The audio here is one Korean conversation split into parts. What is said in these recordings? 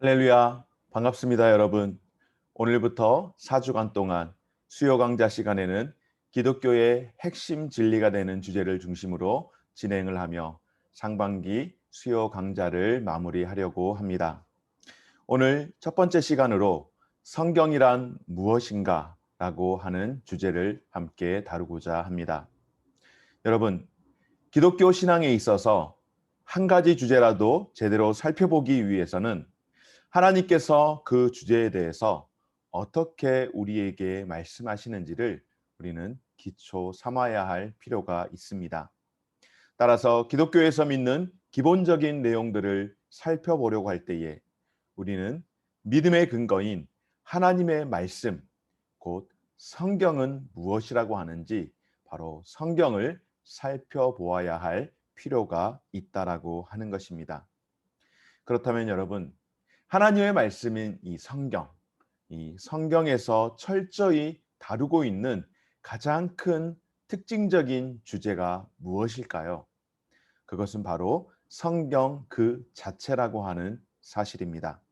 할렐루야, 반갑습니다, 여러분. 오늘부터 4주간 동안 수요 강좌 시간에는 기독교의 핵심 진리가 되는 주제를 중심으로 진행을 하며 상반기 수요 강좌를 마무리하려고 합니다. 오늘 첫 번째 시간으로 성경이란 무엇인가 라고 하는 주제를 함께 다루고자 합니다. 여러분, 기독교 신앙에 있어서 한 가지 주제라도 제대로 살펴보기 위해서는 하나님께서 그 주제에 대해서 어떻게 우리에게 말씀하시는지를 우리는 기초 삼아야 할 필요가 있습니다. 따라서 기독교에서 믿는 기본적인 내용들을 살펴보려고 할 때에 우리는 믿음의 근거인 하나님의 말씀, 곧 성경은 무엇이라고 하는지 바로 성경을 살펴보아야 할 필요가 있다라고 하는 것입니다. 그렇다면 여러분, 하나님의 말씀인 이 성경에서 철저히 다루고 있는 가장 큰 특징적인 주제가 무엇일까요? 그것은 바로 성경 그 자체라고 하는 사실입니다.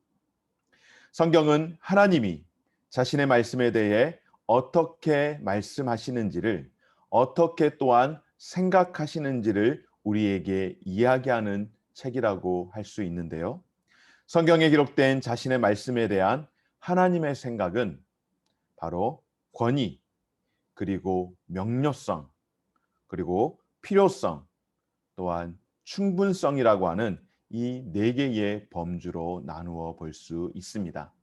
성경은 하나님이 자신의 말씀에 대해 어떻게 말씀하시는지를, 어떻게 또한 생각하시는지를 우리에게 이야기하는 책이라고 할 수 있는데요. 성경에 기록된 자신의 말씀에 대한 하나님의 생각은 바로 권위, 그리고 명료성, 그리고 필요성, 또한 충분성이라고 하는 이 네 개의 범주로 나누어 볼 수 있습니다.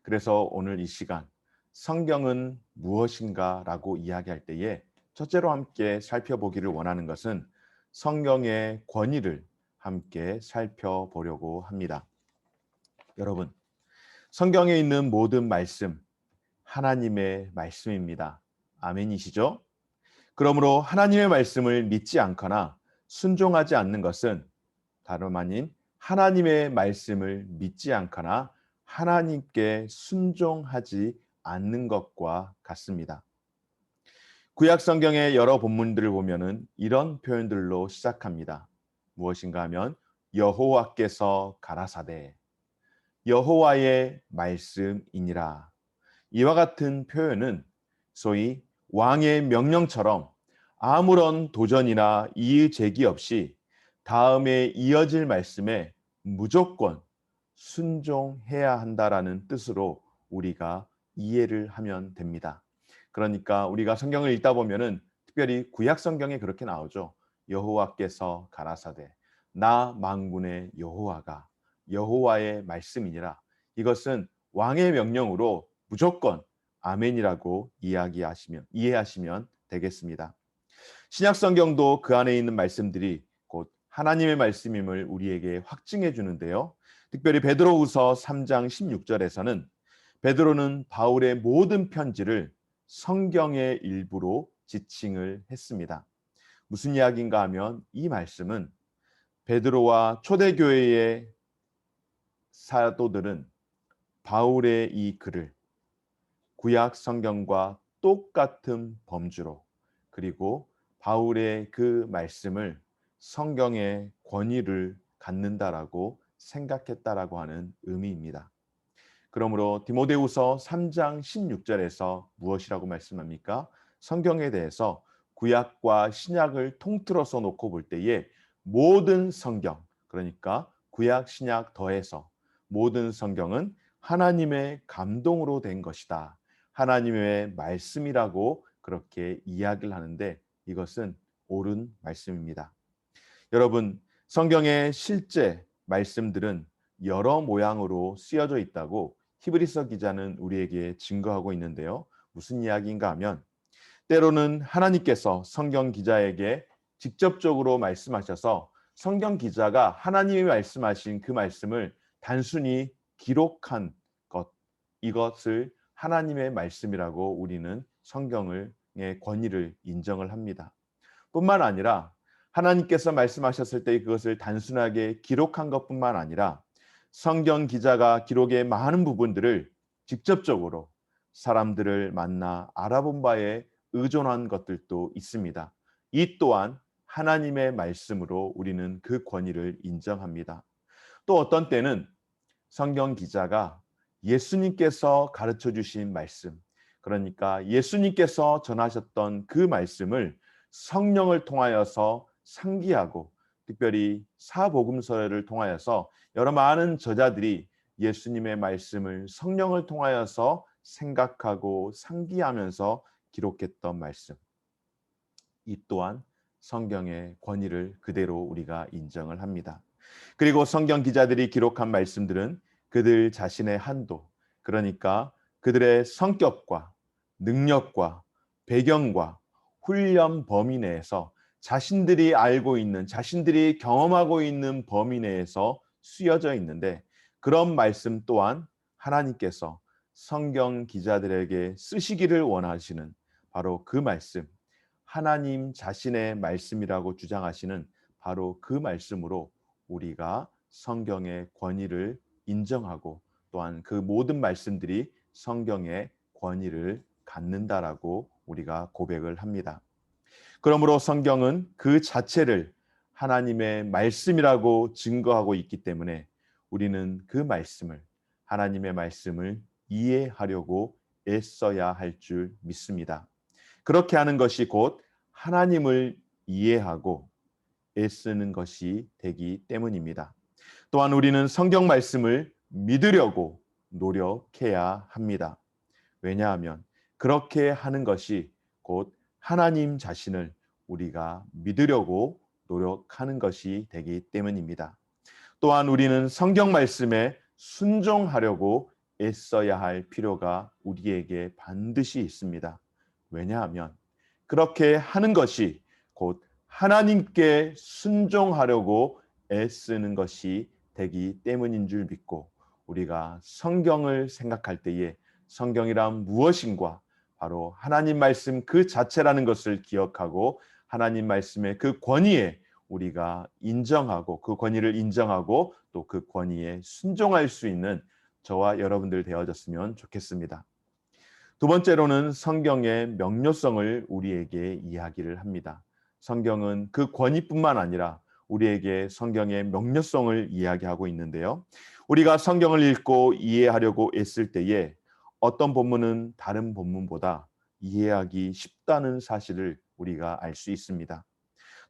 그래서 오늘 이 시간 성경은 무엇인가라고 이야기할 때에 첫째로 함께 살펴보기를 원하는 것은 성경의 권위를 함께 살펴보려고 합니다. 여러분, 성경에 있는 모든 말씀, 하나님의 말씀입니다. 아멘이시죠? 그러므로 하나님의 말씀을 믿지 않거나 순종하지 않는 것은 다름 아닌 하나님의 말씀을 믿지 않거나 하나님께 순종하지 않는 것과 같습니다. 구약 성경의 여러 본문들을 보면은 이런 표현들로 시작합니다. 무엇인가 하면 여호와께서 가라사대 여호와의 말씀이니라. 이와 같은 표현은 소위 왕의 명령처럼 아무런 도전이나 이의 제기 없이 다음에 이어질 말씀에 무조건 순종해야 한다라는 뜻으로 우리가 이해를 하면 됩니다. 그러니까 우리가 성경을 읽다 보면은 특별히 구약 성경에 그렇게 나오죠. 여호와께서 가라사대 나 만군의 여호와가 여호와의 말씀이니라. 이것은 왕의 명령으로 무조건 아멘이라고 이해하시면 되겠습니다. 신약 성경도 그 안에 있는 말씀들이 곧 하나님의 말씀임을 우리에게 확증해 주는데요. 특별히 베드로후서 3장 16절에서는 베드로는 바울의 모든 편지를 성경의 일부로 지칭을 했습니다. 무슨 이야기인가 하면 이 말씀은 베드로와 초대교회의 사도들은 바울의 이 글을 구약 성경과 똑같은 범주로 그리고 바울의 그 말씀을 성경의 권위를 갖는다라고 생각했다라고 하는 의미입니다. 그러므로 디모데후서 3장 16절에서 무엇이라고 말씀합니까? 성경에 대해서 구약과 신약을 통틀어서 놓고 볼 때에 모든 성경, 그러니까 구약, 신약 더해서 모든 성경은 하나님의 감동으로 된 것이다. 하나님의 말씀이라고 그렇게 이야기를 하는데 이것은 옳은 말씀입니다. 여러분, 성경의 실제 말씀들은 여러 모양으로 쓰여져 있다고 히브리서 기자는 우리에게 증거하고 있는데요. 무슨 이야기인가 하면 때로는 하나님께서 성경 기자에게 직접적으로 말씀하셔서 성경 기자가 하나님이 말씀하신 그 말씀을 단순히 기록한 것, 이것을 하나님의 말씀이라고 우리는 성경의 권위를 인정을 합니다. 뿐만 아니라 하나님께서 말씀하셨을 때 그것을 단순하게 기록한 것뿐만 아니라 성경 기자가 기록의 많은 부분들을 직접적으로 사람들을 만나 알아본 바에 의존한 것들도 있습니다. 이 또한 하나님의 말씀으로 우리는 그 권위를 인정합니다. 또 어떤 때는 성경 기자가 예수님께서 가르쳐 주신 말씀, 그러니까 예수님께서 전하셨던 그 말씀을 성령을 통하여서 상기하고, 특별히 사복음서를 통하여서 여러 많은 저자들이 예수님의 말씀을 성령을 통하여서 생각하고 상기하면서 기록했던 말씀, 이 또한 성경의 권위를 그대로 우리가 인정을 합니다. 그리고 성경 기자들이 기록한 말씀들은 그들 자신의 한도, 그러니까 그들의 성격과 능력과 배경과 훈련 범위 내에서, 자신들이 알고 있는, 자신들이 경험하고 있는 범위 내에서 쓰여져 있는데, 그런 말씀 또한 하나님께서 성경 기자들에게 쓰시기를 원하시는 바로 그 말씀, 하나님 자신의 말씀이라고 주장하시는 바로 그 말씀으로 우리가 성경의 권위를 인정하고, 또한 그 모든 말씀들이 성경의 권위를 갖는다라고 우리가 고백을 합니다. 그러므로 성경은 그 자체를 하나님의 말씀이라고 증거하고 있기 때문에 우리는 그 말씀을, 하나님의 말씀을 이해하려고 애써야 할 줄 믿습니다. 그렇게 하는 것이 곧 하나님을 이해하고 애쓰는 것이 되기 때문입니다. 또한 우리는 성경 말씀을 믿으려고 노력해야 합니다. 왜냐하면 그렇게 하는 것이 곧 하나님 자신을 우리가 믿으려고 노력하는 것이 되기 때문입니다. 또한 우리는 성경 말씀에 순종하려고 애써야 할 필요가 우리에게 반드시 있습니다. 왜냐하면 그렇게 하는 것이 곧 하나님께 순종하려고 애쓰는 것이 되기 때문인 줄 믿고, 우리가 성경을 생각할 때에 성경이란 무엇인가, 바로 하나님 말씀 그 자체라는 것을 기억하고, 하나님 말씀의 그 권위에 우리가 인정하고, 그 권위를 인정하고 또 그 권위에 순종할 수 있는 저와 여러분들 되어졌으면 좋겠습니다. 두 번째로는 성경의 명료성을 우리에게 이야기를 합니다. 성경은 그 권위뿐만 아니라 우리에게 성경의 명료성을 이야기하고 있는데요. 우리가 성경을 읽고 이해하려고 애쓸 때에 어떤 본문은 다른 본문보다 이해하기 쉽다는 사실을 우리가 알 수 있습니다.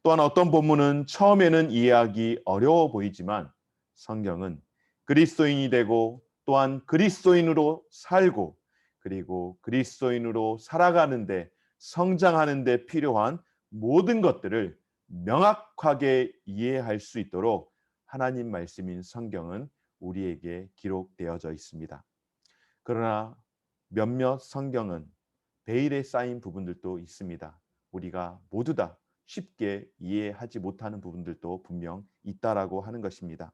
또한 어떤 본문은 처음에는 이해하기 어려워 보이지만, 성경은 그리스도인이 되고 또한 그리스도인으로 살고, 그리고 그리스도인으로 살아가는데, 성장하는데 필요한 모든 것들을 명확하게 이해할 수 있도록 하나님 말씀인 성경은 우리에게 기록되어져 있습니다. 그러나 몇몇 성경은 베일에 쌓인 부분들도 있습니다. 우리가 모두 다 쉽게 이해하지 못하는 부분들도 분명 있다라고 하는 것입니다.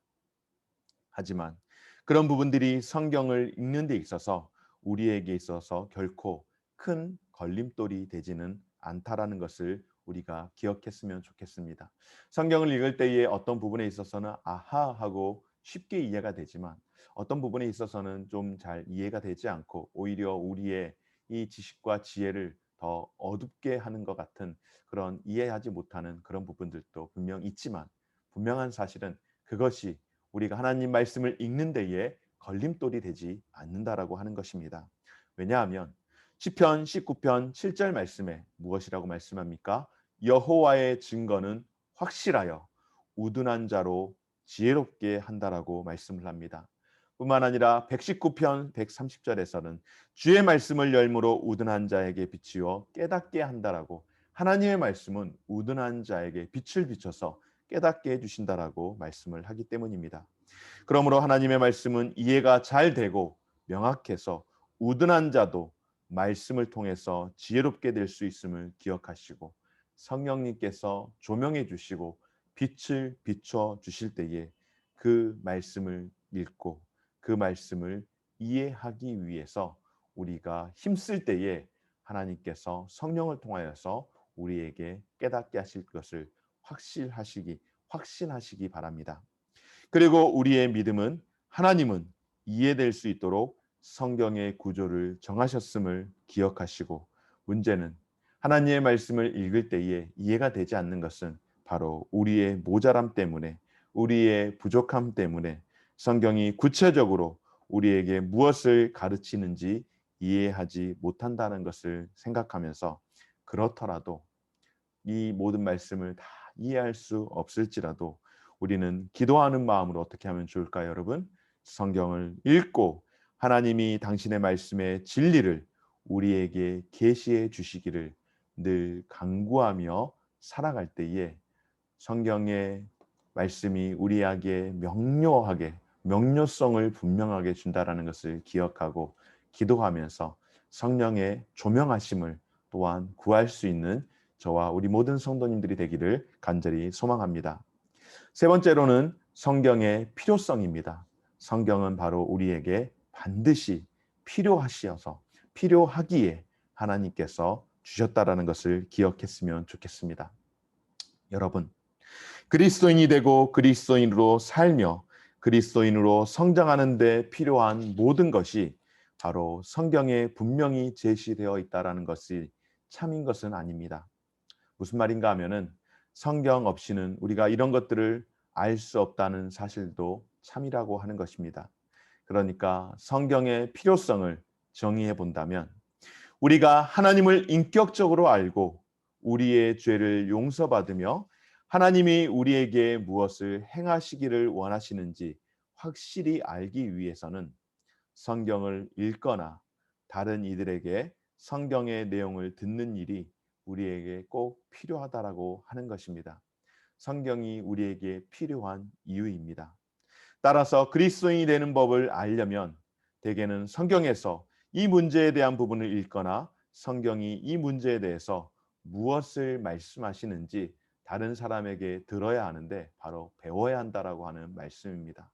하지만 그런 부분들이 성경을 읽는 데 있어서 우리에게 있어서 결코 큰 걸림돌이 되지는 않다라는 것을 우리가 기억했으면 좋겠습니다. 성경을 읽을 때에 어떤 부분에 있어서는 아하 하고 쉽게 이해가 되지만, 어떤 부분에 있어서는 좀 잘 이해가 되지 않고 오히려 우리의 이 지식과 지혜를 더 어둡게 하는 것 같은, 그런 이해하지 못하는 그런 부분들도 분명 있지만, 분명한 사실은 그것이 우리가 하나님 말씀을 읽는 데에 걸림돌이 되지 않는다라고 하는 것입니다. 왜냐하면 시편 19편 7절 말씀에 무엇이라고 말씀합니까? 여호와의 증거는 확실하여 우둔한 자로 지혜롭게 한다라고 말씀을 합니다. 뿐만 아니라 119편 130절에서는 주의 말씀을 열무로 우둔한 자에게 비추어 깨닫게 한다라고, 하나님의 말씀은 우둔한 자에게 빛을 비춰서 깨닫게 해주신다라고 말씀을 하기 때문입니다. 그러므로 하나님의 말씀은 이해가 잘 되고 명확해서 우둔한 자도 말씀을 통해서 지혜롭게 될 수 있음을 기억하시고, 성령님께서 조명해 주시고 빛을 비춰 주실 때에 그 말씀을 읽고 그 말씀을 이해하기 위해서 우리가 힘쓸 때에 하나님께서 성령을 통하여서 우리에게 깨닫게 하실 것을 확신하시기 바랍니다. 그리고 우리의 믿음은 하나님은 이해될 수 있도록 성경의 구조를 정하셨음을 기억하시고, 문제는 하나님의 말씀을 읽을 때에 이해가 되지 않는 것은 바로 우리의 모자람 때문에, 우리의 부족함 때문에, 성경이 구체적으로 우리에게 무엇을 가르치는지 이해하지 못한다는 것을 생각하면서, 그렇더라도 이 모든 말씀을 다 이해할 수 없을지라도 우리는 기도하는 마음으로 어떻게 하면 좋을까요, 여러분? 성경을 읽고 하나님이 당신의 말씀의 진리를 우리에게 계시해 주시기를 늘 간구하며 살아갈 때에 성경의 말씀이 우리에게 명료성을 분명하게 준다라는 것을 기억하고 기도하면서 성령의 조명하심을 또한 구할 수 있는 저와 우리 모든 성도님들이 되기를 간절히 소망합니다. 세 번째로는 성경의 필요성입니다. 성경은 바로 우리에게 반드시 필요하기에 하나님께서 주셨다라는 것을 기억했으면 좋겠습니다. 여러분, 그리스도인이 되고 그리스도인으로 살며 그리스도인으로 성장하는 데 필요한 모든 것이 바로 성경에 분명히 제시되어 있다는 것이 참인 것은 아닙니다. 무슨 말인가 하면은 성경 없이는 우리가 이런 것들을 알 수 없다는 사실도 참이라고 하는 것입니다. 그러니까 성경의 필요성을 정의해 본다면, 우리가 하나님을 인격적으로 알고 우리의 죄를 용서받으며 하나님이 우리에게 무엇을 행하시기를 원하시는지 확실히 알기 위해서는 성경을 읽거나 다른 이들에게 성경의 내용을 듣는 일이 우리에게 꼭 필요하다라고 하는 것입니다. 성경이 우리에게 필요한 이유입니다. 따라서 그리스도인이 되는 법을 알려면 대개는 성경에서 이 문제에 대한 부분을 읽거나 성경이 이 문제에 대해서 무엇을 말씀하시는지 다른 사람에게 들어야 하는데 바로 배워야 한다라고 하는 말씀입니다.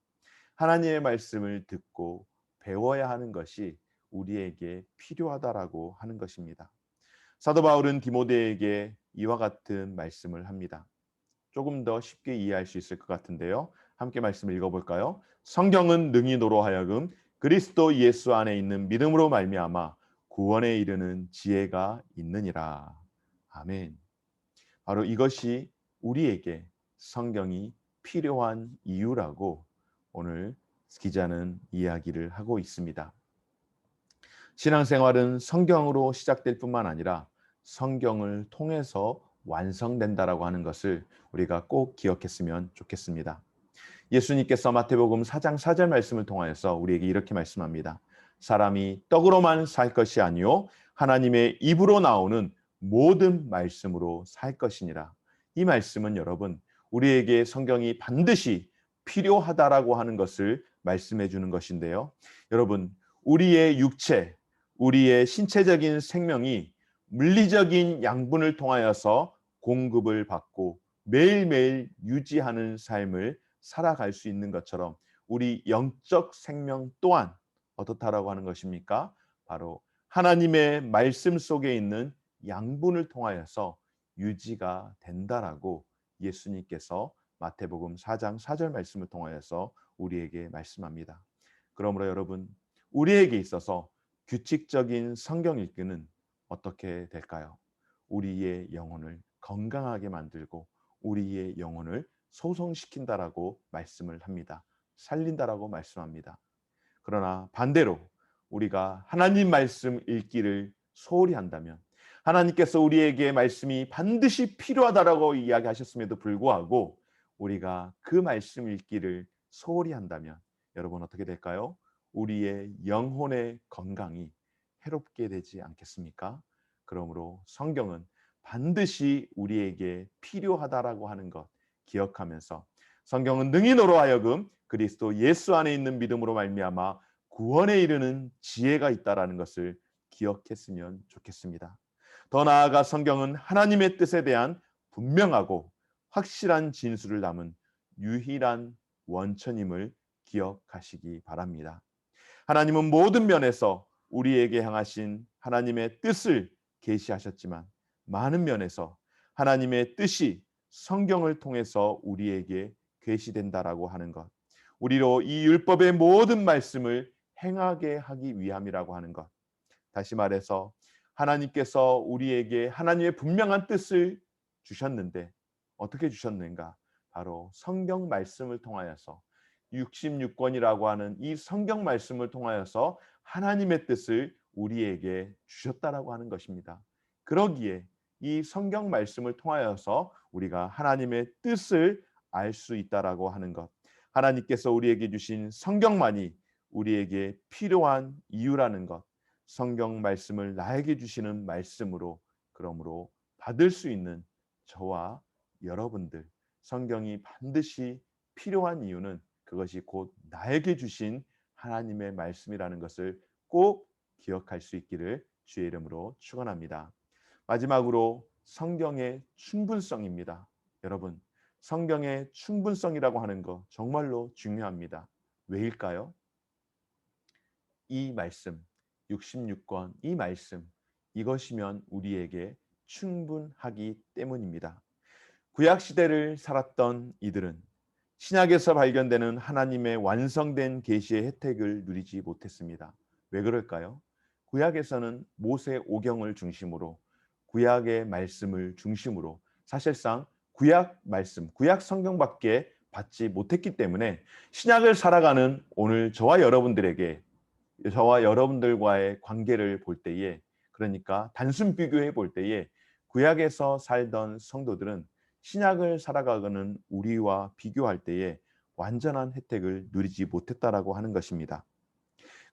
하나님의 말씀을 듣고 배워야 하는 것이 우리에게 필요하다라고 하는 것입니다. 사도 바울은 디모데에게 이와 같은 말씀을 합니다. 조금 더 쉽게 이해할 수 있을 것 같은데요. 함께 말씀을 읽어볼까요? 성경은 능히 너로 하여금 그리스도 예수 안에 있는 믿음으로 말미암아 구원에 이르는 지혜가 있느니라. 아멘. 바로 이것이 우리에게 성경이 필요한 이유라고 오늘 기자는 이야기를 하고 있습니다. 신앙생활은 성경으로 시작될 뿐만 아니라 성경을 통해서 완성된다라고 하는 것을 우리가 꼭 기억했으면 좋겠습니다. 예수님께서 마태복음 4장 4절 말씀을 통하여서 우리에게 이렇게 말씀합니다. 사람이 떡으로만 살 것이 아니요 하나님의 입으로 나오는 모든 말씀으로 살 것이니라. 이 말씀은 여러분, 우리에게 성경이 반드시 필요하다라고 하는 것을 말씀해 주는 것인데요. 여러분, 우리의 육체, 우리의 신체적인 생명이 물리적인 양분을 통하여서 공급을 받고 매일매일 유지하는 삶을 살아갈 수 있는 것처럼 우리 영적 생명 또한 어떻다라고 하는 것입니까? 바로 하나님의 말씀 속에 있는 양분을 통하여서 유지가 된다라고 예수님께서 마태복음 4장 4절 말씀을 통하여서 우리에게 말씀합니다. 그러므로 여러분, 우리에게 있어서 규칙적인 성경 읽기는 어떻게 될까요? 우리의 영혼을 건강하게 만들고 우리의 영혼을 소성시킨다라고 말씀을 합니다. 살린다라고 말씀합니다. 그러나 반대로 우리가 하나님 말씀 읽기를 소홀히 한다면, 하나님께서 우리에게 말씀이 반드시 필요하다라고 이야기하셨음에도 불구하고 우리가 그 말씀 읽기를 소홀히 한다면 여러분 어떻게 될까요? 우리의 영혼의 건강이 해롭게 되지 않겠습니까? 그러므로 성경은 반드시 우리에게 필요하다라고 하는 것 기억하면서 성경은 능히 너로 하여금 그리스도 예수 안에 있는 믿음으로 말미암아 구원에 이르는 지혜가 있다라는 것을 기억했으면 좋겠습니다. 더 나아가 성경은 하나님의 뜻에 대한 분명하고 확실한 진술을 담은 유일한 원천임을 기억하시기 바랍니다. 하나님은 모든 면에서 우리에게 향하신 하나님의 뜻을 계시하셨지만 많은 면에서 하나님의 뜻이 성경을 통해서 우리에게 계시된다라고 하는 것, 우리로 이 율법의 모든 말씀을 행하게 하기 위함이라고 하는 것. 다시 말해서 하나님께서 우리에게 하나님의 분명한 뜻을 주셨는데 어떻게 주셨는가? 바로 성경 말씀을 통하여서 66권이라고 하는 이 성경 말씀을 통하여서 하나님의 뜻을 우리에게 주셨다라고 하는 것입니다. 그러기에 이 성경 말씀을 통하여서 우리가 하나님의 뜻을 알 수 있다라고 하는 것, 하나님께서 우리에게 주신 성경만이 우리에게 필요한 이유라는 것, 성경 말씀을 나에게 주시는 말씀으로 그러므로 받을 수 있는 저와 여러분들, 성경이 반드시 필요한 이유는 그것이 곧 나에게 주신 하나님의 말씀이라는 것을 꼭 기억할 수 있기를 주의 이름으로 축원합니다. 마지막으로 성경의 충분성입니다. 여러분, 성경의 충분성이라고 하는 거 정말로 중요합니다. 왜일까요? 이 말씀, 66권 이 말씀, 이것이면 우리에게 충분하기 때문입니다. 구약 시대를 살았던 이들은 신약에서 발견되는 하나님의 완성된 계시의 혜택을 누리지 못했습니다. 왜 그럴까요? 구약에서는 모세 오경을 중심으로 구약의 말씀을 중심으로 사실상 구약 말씀, 구약 성경밖에 받지 못했기 때문에 신약을 살아가는 오늘 저와 여러분들과의 관계를 볼 때에, 그러니까 단순 비교해 볼 때에 구약에서 살던 성도들은 신약을 살아가는 우리와 비교할 때에 완전한 혜택을 누리지 못했다라고 하는 것입니다.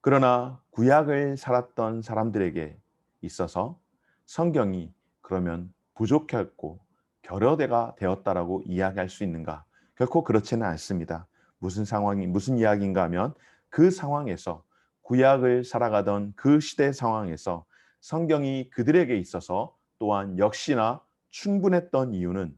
그러나 구약을 살았던 사람들에게 있어서 성경이 그러면 부족했고 결여대가 되었다라고 이야기할 수 있는가? 결코 그렇지는 않습니다. 무슨 이야기인가 하면 그 상황에서 구약을 살아가던 그 시대 상황에서 성경이 그들에게 있어서 또한 역시나 충분했던 이유는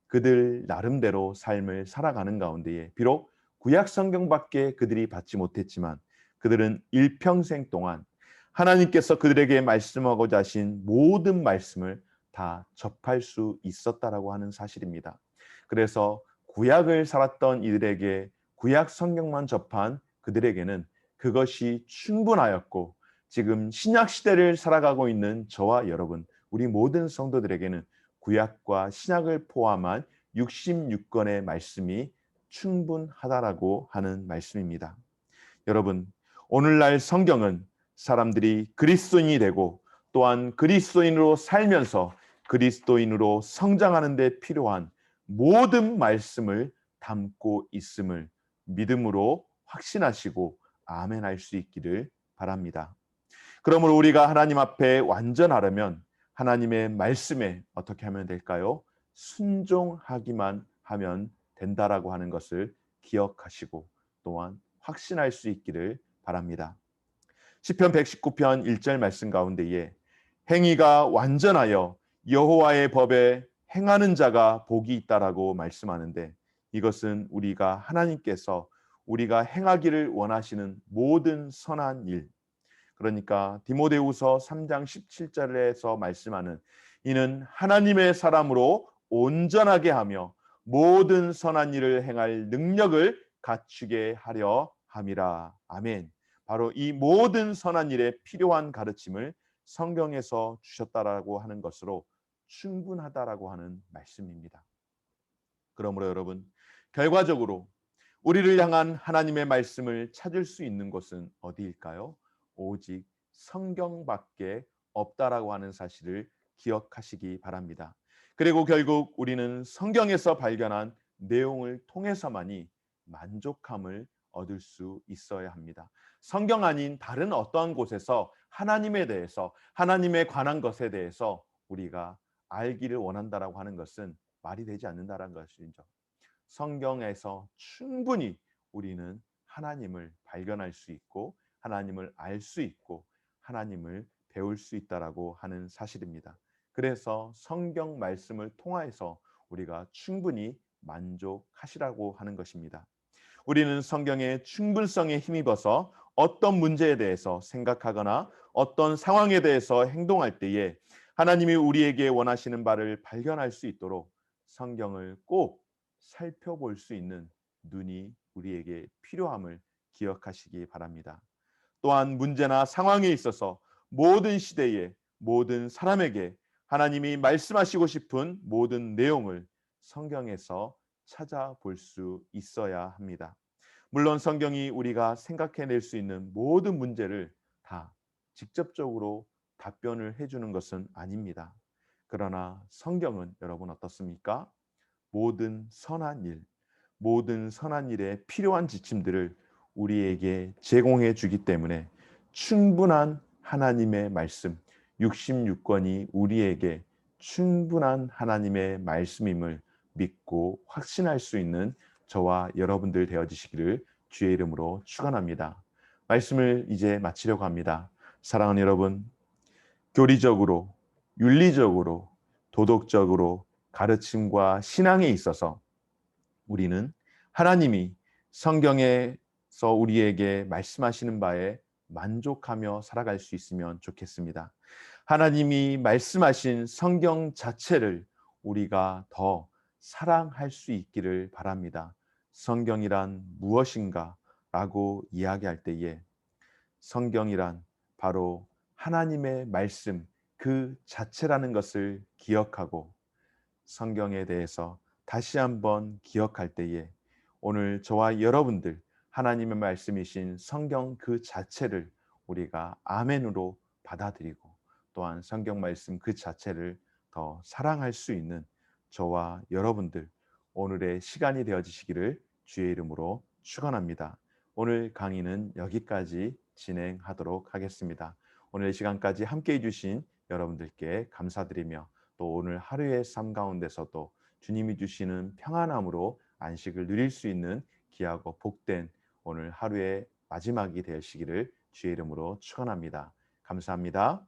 그들 나름대로 삶을 살아가는 가운데에 비록 구약 성경밖에 그들이 받지 못했지만 그들은 일평생 동안 하나님께서 그들에게 말씀하고자 하신 모든 말씀을 다 접할 수 있었다라고 하는 사실입니다. 그래서 구약을 살았던 이들에게 구약 성경만 접한 그들에게는 그것이 충분하였고, 지금 신약 시대를 살아가고 있는 저와 여러분, 우리 모든 성도들에게는 구약과 신약을 포함한 66권의 말씀이 충분하다라고 하는 말씀입니다. 여러분, 오늘날 성경은 사람들이 그리스도인이 되고 또한 그리스도인으로 살면서 그리스도인으로 성장하는 데 필요한 모든 말씀을 담고 있음을 믿음으로 확신하시고 아멘할 수 있기를 바랍니다. 그러므로 우리가 하나님 앞에 완전하려면 하나님의 말씀에 어떻게 하면 될까요? 순종하기만 하면 된다라고 하는 것을 기억하시고 또한 확신할 수 있기를 바랍니다. 시편 119편 1절 말씀 가운데에 행위가 완전하여 여호와의 법에 행하는 자가 복이 있다라고 말씀하는데, 이것은 우리가 하나님께서 우리가 행하기를 원하시는 모든 선한 일, 그러니까 디모데후서 3장 17절에서 말씀하는 이는 하나님의 사람으로 온전하게 하며 모든 선한 일을 행할 능력을 갖추게 하려 함이라. 아멘. 바로 이 모든 선한 일에 필요한 가르침을 성경에서 주셨다라고 하는 것으로 충분하다라고 하는 말씀입니다. 그러므로 여러분, 결과적으로 우리를 향한 하나님의 말씀을 찾을 수 있는 곳은 어디일까요? 오직 성경밖에 없다라고 하는 사실을 기억하시기 바랍니다. 그리고 결국 우리는 성경에서 발견한 내용을 통해서만이 만족함을 얻을 수 있어야 합니다. 성경 아닌 다른 어떠한 곳에서 하나님에 대해서, 하나님에 관한 것에 대해서 우리가 알기를 원한다라고 하는 것은 말이 되지 않는다라는 것이죠. 성경에서 충분히 우리는 하나님을 발견할 수 있고 하나님을 알 수 있고 하나님을 배울 수 있다라고 하는 사실입니다. 그래서 성경 말씀을 통해서 우리가 충분히 만족하시라고 하는 것입니다. 우리는 성경의 충분성에 힘입어서 어떤 문제에 대해서 생각하거나 어떤 상황에 대해서 행동할 때에 하나님이 우리에게 원하시는 바를 발견할 수 있도록 성경을 꼭 살펴볼 수 있는 눈이 우리에게 필요함을 기억하시기 바랍니다. 또한 문제나 상황에 있어서 모든 시대에 모든 사람에게 하나님이 말씀하시고 싶은 모든 내용을 성경에서 찾아볼 수 있어야 합니다. 물론 성경이 우리가 생각해낼 수 있는 모든 문제를 다 직접적으로 답변을 해주는 것은 아닙니다. 그러나 성경은 여러분 어떻습니까? 모든 선한 일, 모든 선한 일에 필요한 지침들을 우리에게 제공해 주기 때문에 충분한 하나님의 말씀, 66권이 우리에게 충분한 하나님의 말씀임을 믿고 확신할 수 있는 저와 여러분들 되어지시기를 주의 이름으로 축원합니다. 말씀을 이제 마치려고 합니다. 사랑하는 여러분, 교리적으로, 윤리적으로, 도덕적으로 가르침과 신앙에 있어서 우리는 하나님이 성경에서 우리에게 말씀하시는 바에 만족하며 살아갈 수 있으면 좋겠습니다. 하나님이 말씀하신 성경 자체를 우리가 더 사랑할 수 있기를 바랍니다. 성경이란 무엇인가? 라고 이야기할 때에 성경이란 바로 하나님의 말씀 그 자체라는 것을 기억하고 성경에 대해서 다시 한번 기억할 때에 오늘 저와 여러분들 하나님의 말씀이신 성경 그 자체를 우리가 아멘으로 받아들이고 또한 성경 말씀 그 자체를 더 사랑할 수 있는 저와 여러분들 오늘의 시간이 되어지시기를 주의 이름으로 축원합니다. 오늘 강의는 여기까지 진행하도록 하겠습니다. 오늘 시간까지 함께해 주신 여러분들께 감사드리며 또 오늘 하루의 삶 가운데서도 주님이 주시는 평안함으로 안식을 누릴 수 있는 귀하고 복된 오늘 하루의 마지막이 되시기를 주의 이름으로 축원합니다. 감사합니다.